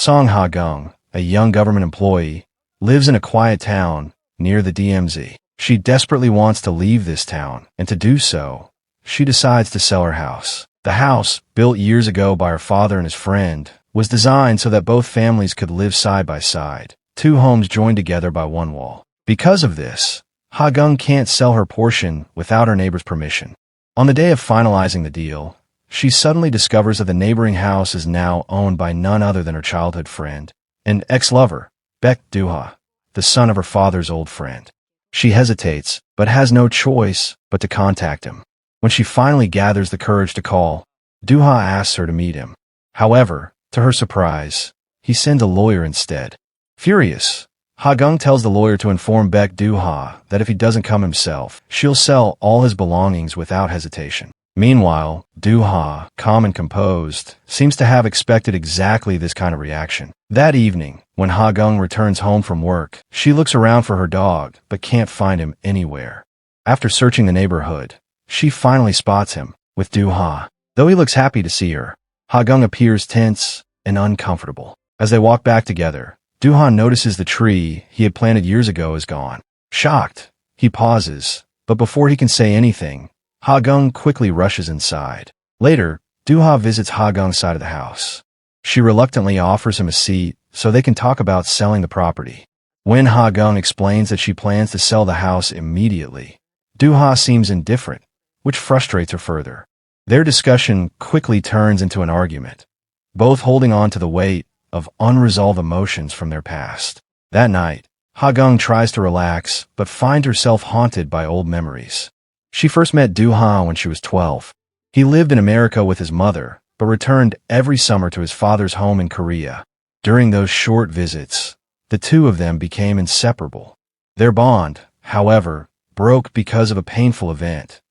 Song Ha-gung, a young government employee, lives in a quiet town near the DMZ. She desperately wants to leave this town, and to do so, she decides to sell her house. The house, built years ago by her father and his friend, was designed so that both families could live side by side, two homes joined together by one wall. Because of this, Ha-gung can't sell her portion without her neighbor's permission. On the day of finalizing the deal, she suddenly discovers that the neighboring house is now owned by none other than her childhood friend and ex-lover, Baek Do-ha, the son of her father's old friend. She hesitates, but has no choice but to contact him. When she finally gathers the courage to call, Do-ha asks her to meet him. However, to her surprise, he sends a lawyer instead. Furious, Ha-gung tells the lawyer to inform Baek Do-ha that if he doesn't come himself, she'll sell all his belongings without hesitation. Meanwhile, Do-ha, calm and composed, seems to have expected exactly this kind of reaction. That evening, when Ha-gung returns home from work, she looks around for her dog but can't find him anywhere. After searching the neighborhood, she finally spots him, with Do-ha. Though he looks happy to see her, Ha-gung appears tense and uncomfortable. As they walk back together, Do-ha notices the tree he had planted years ago is gone. Shocked, he pauses, but before he can say anything, Ha-gung quickly rushes inside. Later, Do-ha visits Ha-gung's side of the house. She reluctantly offers him a seat so they can talk about selling the property. When Ha-gung explains that she plans to sell the house immediately, Do-ha seems indifferent, which frustrates her further. Their discussion quickly turns into an argument, both holding on to the weight of unresolved emotions from their past. That night, Ha-gung tries to relax but finds herself haunted by old memories. She first met Do-ha when she was 12. He lived in America with his mother, but returned every summer to his father's home in Korea. During those short visits, the two of them became inseparable. Their bond, however, broke because of a painful event,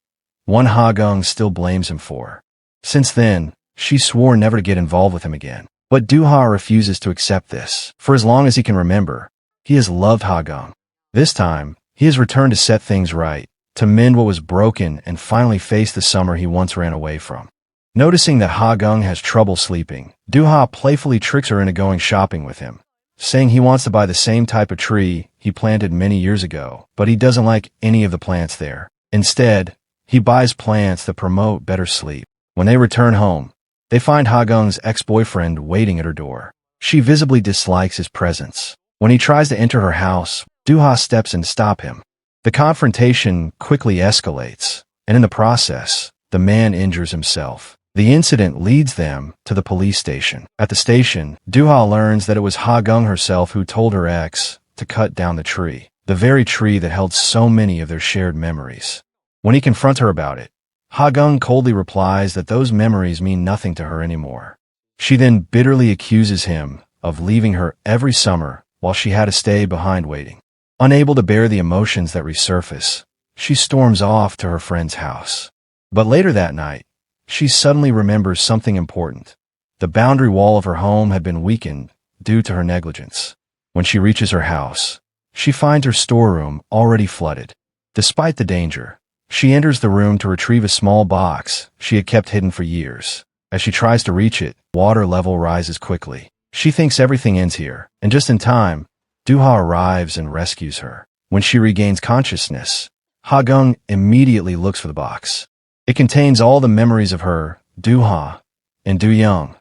one Ha-gung still blames him for. Since then, she swore never to get involved with him again. But Do-ha refuses to accept this. For as long as he can remember, he has loved Ha-gung. This time, he has returned to set things right, to mend what was broken and finally face the summer he once ran away from. Noticing that Ha-gung has trouble sleeping, Do-ha playfully tricks her into going shopping with him, saying he wants to buy the same type of tree he planted many years ago, but he doesn't like any of the plants there. Instead, he buys plants that promote better sleep. When they return home, they find Ha-gung's ex-boyfriend waiting at her door. She visibly dislikes his presence. When he tries to enter her house, Do-ha steps in to stop him. The confrontation quickly escalates, and in the process, the man injures himself. The incident leads them to the police station. At the station, Do-ha learns that it was Ha-gung herself who told her ex to cut down the tree, the very tree that held so many of their shared memories. When he confronts her about it, Ha-gung coldly replies that those memories mean nothing to her anymore. She then bitterly accuses him of leaving her every summer while she had to stay behind waiting. Unable to bear the emotions that resurface, she storms off to her friend's house. But later that night, she suddenly remembers something important. The boundary wall of her home had been weakened due to her negligence. When she reaches her house, she finds her storeroom already flooded. Despite the danger, she enters the room to retrieve a small box she had kept hidden for years. As she tries to reach it, water level rises quickly. She thinks everything ends here, and just in time, Do-ha arrives and rescues her. When she regains consciousness, Ha-gung immediately looks for the box. It contains all the memories of her, Do-ha, and Do-young,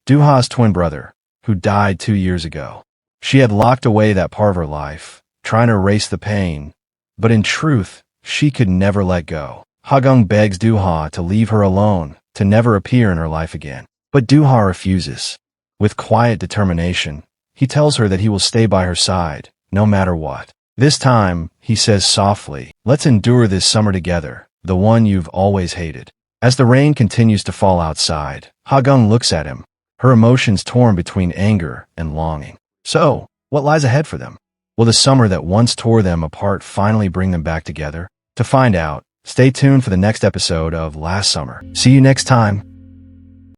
Do-ha's twin brother, who died 2 years ago. She had locked away that part of her life, trying to erase the pain, but in truth, she could never let go. Ha-gung begs Do-ha to leave her alone, to never appear in her life again. But Do-ha refuses. With quiet determination, he tells her that he will stay by her side, no matter what. This time, he says softly, "Let's endure this summer together, the one you've always hated." As the rain continues to fall outside, Ha-gung looks at him, her emotions torn between anger and longing. So, what lies ahead for them? Will the summer that once tore them apart finally bring them back together? To find out, stay tuned for the next episode of Last Summer. See you next time.